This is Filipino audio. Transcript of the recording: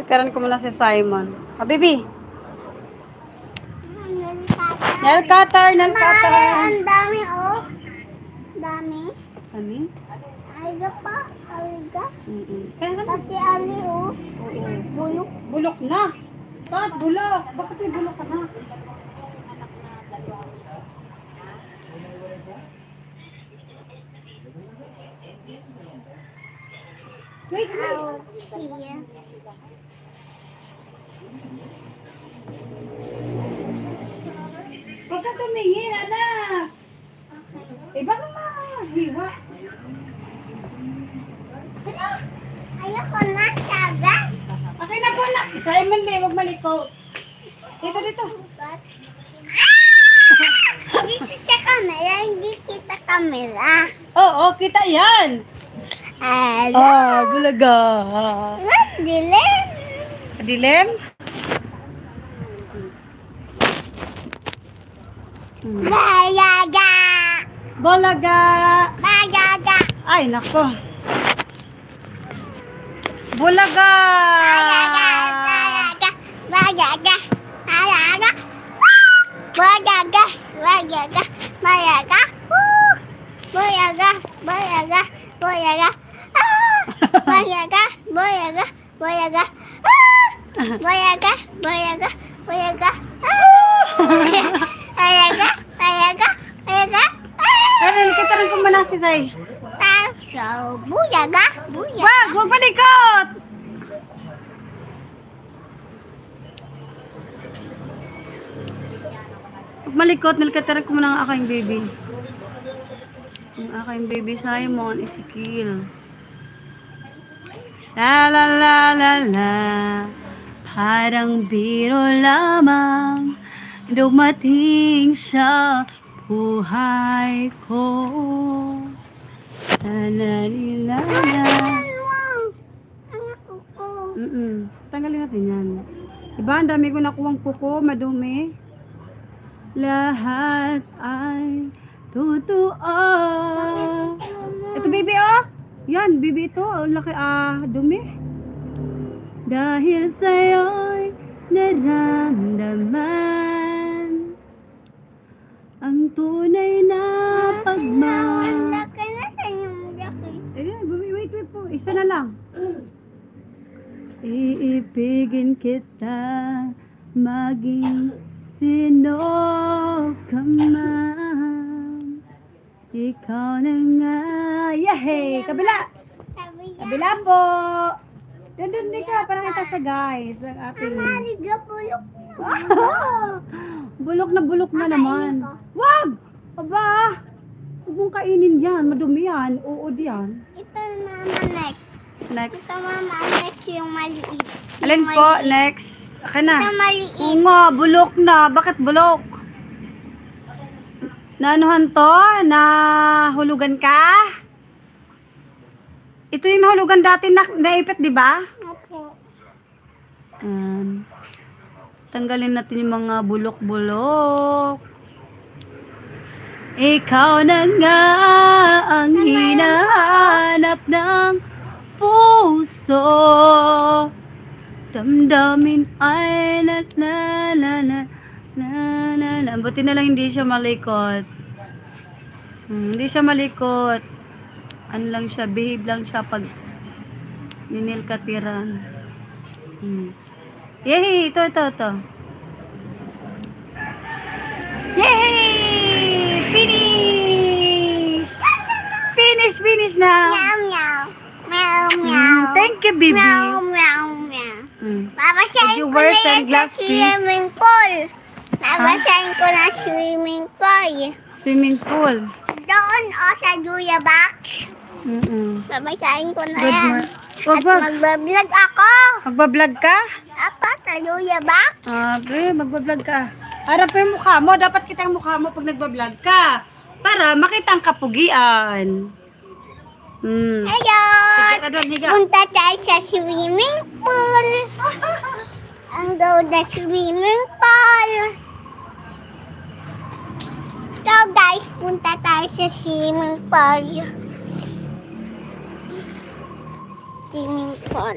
Nagkaroon ko muna si Simon. Ah, baby. Nail cutter, nail cutter. Ang dami, oh. Dami. Ano? Aliga pa. Aliga. Kaya Pati ali, oh. bulok. Bulok na. Bakit bulok? Bakit may bulok ka na? Wait, wait. Here. Huwag ka tumingin, anak. Eh, baka mahiwa. Ayoko na, sagas. Okay na po, anak. Simon, huwag malikot. Dito, dito. Dito sa camera, hindi kita camera. Oo, kita yan. Hello. bulaga. Dilim. Dilim? Balaga. Bolaga. Balaga. Ay, nako. Bulaga. Balaga. Balaga. Balaga. Balaga. Balaga. Balaga. Balaga. Balaga. Balaga. Balaga. Balaga. Balaga. Balaga. Balaga. Balaga. Balaga. Balaga. Balaga. Balaga. Ano, kita rin kung manasi say. So, buyaga. Buyaga. Wag, huwag malikot. Huwag malikot, nilkataran ko muna ang aking baby. Ang aking baby Simon, Ezekiel. La la la la la, parang biro lamang dumating sa buhay ko. La la la la. Tanggalin natin yan. Diba, ang dami ko nakuwang kuko, madumi. Lahat ay totoo. Ito, baby, oh. Yan, baby ito. Ang laki, dumi. Dahil sa'yo'y naramdaman ang tunay na pagmamahal. Wait po. Isa na lang. Iibigin kita maging sino ka man. Ikaw na nga. Yahey! Kabila! Kabila po! Doon ka. Parang kita sa guys. Ang ating... Bulok na naman. Wag! Aba! Huwag mong kainin yan. Madumi yan. Uod yan. Ito naman next. Next. Ito mama, next yung maliit. Alin po? Next. Okay na. Ito maliit. Oo nga, bulok na. Bakit bulok? Naanuhan to? Nahulugan ka? Ito yung nahulugan dati na naipit, di ba? Opo. Tanggalin natin yung mga bulok-bulok. Ikaw na nga ang hinahanap ng puso. Damdamin ay la la la la la la la. Buti na lang hindi siya malikot. Hindi siya malikot. Ano lang siya, behave lang siya pag ninilkatiran. Yay! Ito. Yay! Finish na. Meow, meow. Meow, meow. Thank you, baby. Meow, meow, meow. Babasahin you ko wear na yan sa sunglass, please? swimming pool. Babasahin ko na swimming pool. Swimming pool. Doon o sa Julia Box. Babasahin ko na yan. At magbablog ako. Magbablog ka? Apa, sa Julia Box. Magbablog ka. Harap yung mukha mo. Dapat kita yung mukha mo pag nagbablog ka. Para makita ang kapugian. Ayun. Punta tayo sa swimming pool. Ang go na swimming pool. So guys, punta tayo sa swimming pool. Swimming pool.